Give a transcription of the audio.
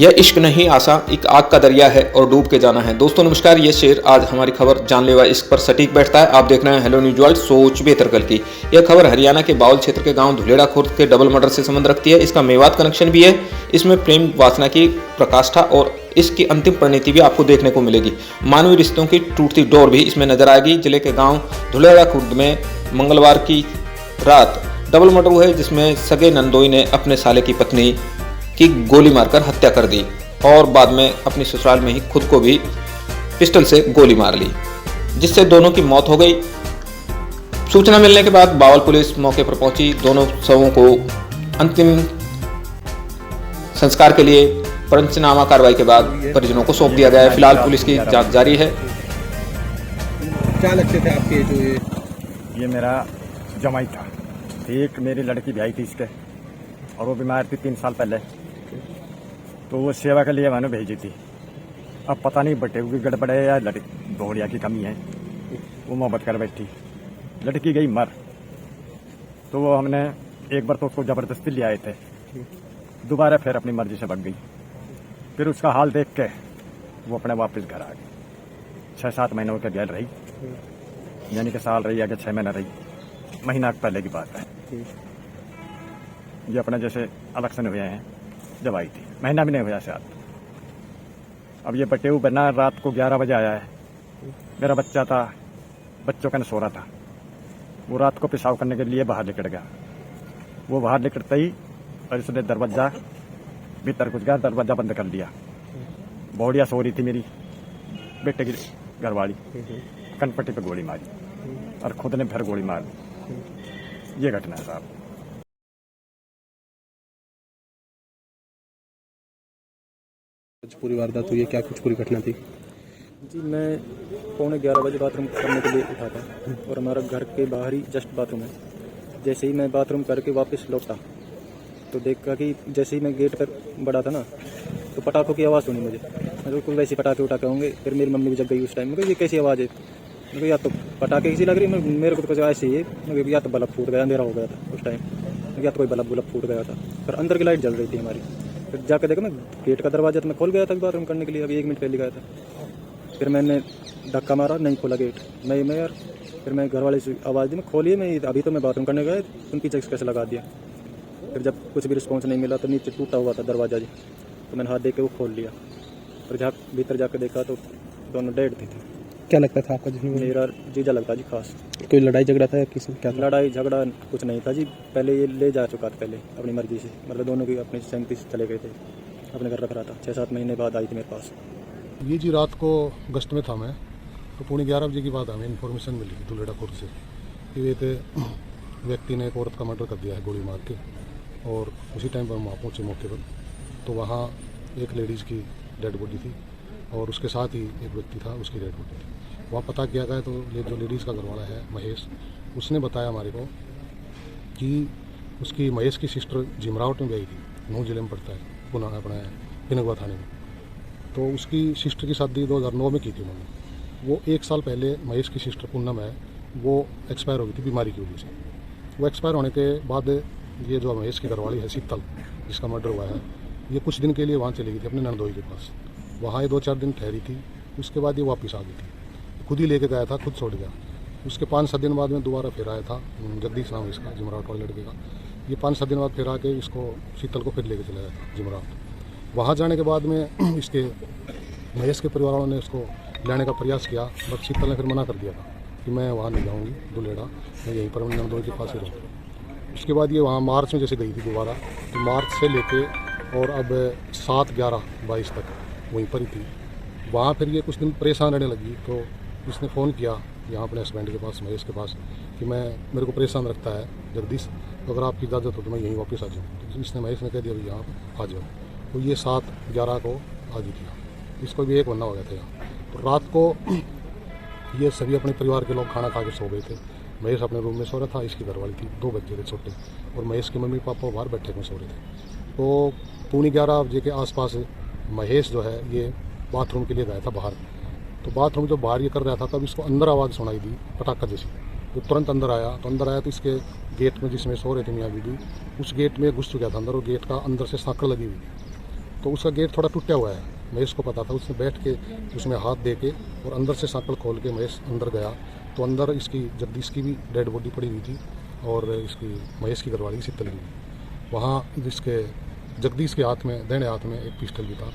यह इश्क नहीं आसा एक आग का दरिया है और डूब के जाना है। दोस्तों नमस्कार, ये शेर आज हमारी खबर जानलेवा इश्क पर सटीक बैठता है। आप देख रहे हैं हेलो न्यूज वर्ल्ड, सोच बेहतर कल की। यह खबर हरियाणा के बाउल क्षेत्र के गांव धुलेड़ा खुर्द के डबल मर्डर से संबंध रखती है। इसका मेवात कनेक्शन भी है। इसमें प्रेम वासना की प्रकाष्ठा और इसकी अंतिम परिणति भी आपको देखने को मिलेगी। मानवीय रिश्तों की टूटती डोर भी इसमें नजर आएगी। जिले के गाँव धुलेड़ा खुर्द में मंगलवार की रात डबल मर्डर हुए, जिसमें सगे नंदोई ने अपने साले की पत्नी की गोली मारकर हत्या कर दी और बाद में अपनी ससुराल में ही खुद को भी पिस्टल से गोली मार ली, जिससे दोनों की मौत हो गई। सूचना मिलने के बाद बावल पुलिस मौके पर पहुंची। दोनों शवों को अंतिम संस्कार के लिए पंचनामा कार्रवाई के बाद परिजनों को सौंप दिया गया है। फिलहाल पुलिस की जांच जारी है। क्या लगते थे आपके जो ये मेरा जमाई था। एक मेरी लड़की ब्याही थी इसके, और वो बीमार थी 3 साल पहले, तो वो सेवा के लिए मैंने भेजी थी। अब पता नहीं बटे की गड़बड़ है या दौड़िया की कमी है, वो मोहब्बत कर बैठी। लड़की गई मर, तो वो हमने एक बार तो उसको ज़बरदस्ती ले आए थे, दोबारा फिर अपनी मर्जी से भाग गई। फिर उसका हाल देख के वो अपने वापस घर आ गई। 6-7 महीनों के जेल रही, यानी कि साल रही, आगे 6 महीना रही। महीना पहले की बात है। ये अपने जैसे इलेक्शन हुए हैं जब आई थी, महीना भी नहीं हुआ शायद। अब ये बटेऊ बना रात को 11 बजे आया है। मेरा बच्चा था, बच्चों का न सो रहा था। वो रात को पेशाब करने के लिए बाहर निकल गया। वो बाहर निकलते ही और इसने दरवाजा भीतर घुस गया, दरवाजा बंद कर दिया। बहुड़िया सो रही थी मेरी बेटे की घरवाली, कनपट्टी पे गोली मारी और खुद ने फिर गोली मार दी। ये घटना है साहब। पूरी वारदात हुई है, क्या कुछ पूरी घटना थी? जी, मैं 11:15 बजे बाथरूम करने के लिए उठा था और हमारा घर के बाहर ही जस्ट बाथरूम है। जैसे ही मैं बाथरूम करके वापस लौटा तो देखा कि जैसे ही मैं गेट पर बढ़ा था ना, तो पटाखों की आवाज़ सुनी मुझे। बिल्कुल वैसे पटाखे उठाके होंगे। फिर मेरी मम्मी भी जग गई उस टाइम में। ये कैसी आवाज़ है? मेरे को या तो पटाखे किसी लग रही है, मेरे को तो कुछ ऐसे ही है। मेरे को या तो बल्ब फूट गया, अंधेरा हो गया था उस टाइम, या तो कोई बल्ब फूट गया था। फिर अंदर की लाइट जल रही थी हमारी। फिर जाकर देखा मैं गेट का दरवाजा तो मैं खोल गया था बाथरूम करने के लिए, अभी 1 मिनट पहले गया था। फिर मैंने धक्का मारा, नहीं खोला गेट। मैं यार, फिर मैं घर वाले से आवाज़ दी, मैं खोलिए, मैं अभी तो मैं बाथरूम करने गया, उनकी चेक कैसे लगा दिया। फिर जब कुछ भी रिस्पॉन्स नहीं मिला तो नीचे टूटा हुआ था दरवाजा जी, तो मैंने हाथ दे के वो खोल लिया। और जहाँ भीतर जाकर देखा तो दोनों डेड थे। क्या लगता था आपका जिसमें? मेरा जीजा लगता जी खास। कोई लड़ाई झगड़ा था या किसी क्या था? लड़ाई झगड़ा कुछ नहीं था जी। पहले ये ले जा चुका था, पहले अपनी मर्जी से, मतलब दोनों की अपनी सहमति से चले गए थे, अपने घर रख रहा था। 6-7 महीने बाद आई थी मेरे पास। ये जी रात को गश्त में था मैं, तो 11:15 बजे की बात हमें इन्फॉर्मेशन मिली थी धुलेड़ा खुर्द से कि एक व्यक्ति ने एक औरत का मर्डर कर दिया है गोली मार के। और उसी टाइम पर हम वहाँ पहुँचे मौके पर, तो वहाँ एक लेडीज़ की डेड बॉडी थी और उसके साथ ही एक व्यक्ति था, उसकी डेड बॉडी थी। वहाँ पता किया गया तो ये जो लेडीज़ का घरवाला है महेश, उसने बताया हमारे को कि उसकी महेश की सिस्टर जिमरावट में भी आई थी, नूंह जिले में पड़ता है, पुनः अपने पिनगवा थाने में। तो उसकी सिस्टर की शादी 2009 में की थी उन्होंने। वो 1 साल पहले महेश की सिस्टर पूनम है, वो एक्सपायर हो गई थी बीमारी की वजह से। वो एक्सपायर होने के बाद ये जो महेश की घरवाली है शीतल, जिसका मर्डर हुआ है, ये कुछ दिन के लिए वहाँ चली गई थी अपने नंदोई के पास। वहाँ ये 2-4 दिन ठहरी थी, उसके बाद ये वापस आ गई थी। खुद ही लेके गया था, खुद छोड़ गया। उसके 5-7 दिन बाद में दोबारा फिर आया था, जगदीश नाम है इसका, जिमरावट वाले लड़के का। ये 5-7 दिन बाद फिर आके इसको शीतल को फिर लेके चला गया था जिमरावट। वहाँ जाने के बाद में इसके महेश के परिवार वालों ने इसको लाने का प्रयास किया, बट शीतल ने फिर मना कर दिया था कि मैं वहाँ नहीं जाऊँगी धुलेड़ा, मैं यहीं पर नंदोई के पास ही रहूँगी। उसके बाद ये वहाँ मार्च में जैसे गई थी दोबारा, तो मार्च से लेके और अब 7-11-22 तक वहीं पर ही थी। वहाँ फिर ये कुछ दिन परेशान रहने लगी, तो उसने फ़ोन किया यहाँ अपने हस्बैंड के पास, महेश के पास, कि मेरे को परेशान रखता है जगदीश, तो अगर आपकी इजाज़त हो तो मैं यहीं वापस आ जाऊँ। तो इसने महेश ने कह दिया अभी यहाँ आ जाओ। तो ये 7-11 को आ गई थी। इसको भी 1 महीना हो गया था यहाँ। तो रात को ये सभी अपने परिवार के लोग खाना खा के सो गए थे। महेश अपने रूम में सो रहा था, इसकी घरवाली थी, 2 बच्चे थे छोटे, और महेश के मम्मी पापा बाहर बैठे हुए सो रहे थे। तो 11:15 बजे के आसपास महेश जो है ये बाथरूम के लिए गया था बाहर। तो बाथरूम जो बाहर ये कर रहा था, तब इसको अंदर आवाज़ सुनाई दी पटाखा जैसी। तो तुरंत अंदर आया, तो इसके गेट में जिसमें सो रहे थे मियाँ बीबी, उस गेट में घुस चुका था अंदर, और गेट का अंदर से सांकड़ लगी हुई थी। तो उसका गेट थोड़ा टूटा हुआ है। महेश को पता था, उसने बैठ के उसमें हाथ दे के और अंदर से सांकल खोल के महेश अंदर गया तो अंदर इसकी जगदीश की भी डेड बॉडी पड़ी हुई थी और इसकी महेश की घरवाली की शीतल की। वहाँ इसके जगदीश के हाथ में, दाहिने हाथ में एक पिस्टल भी था।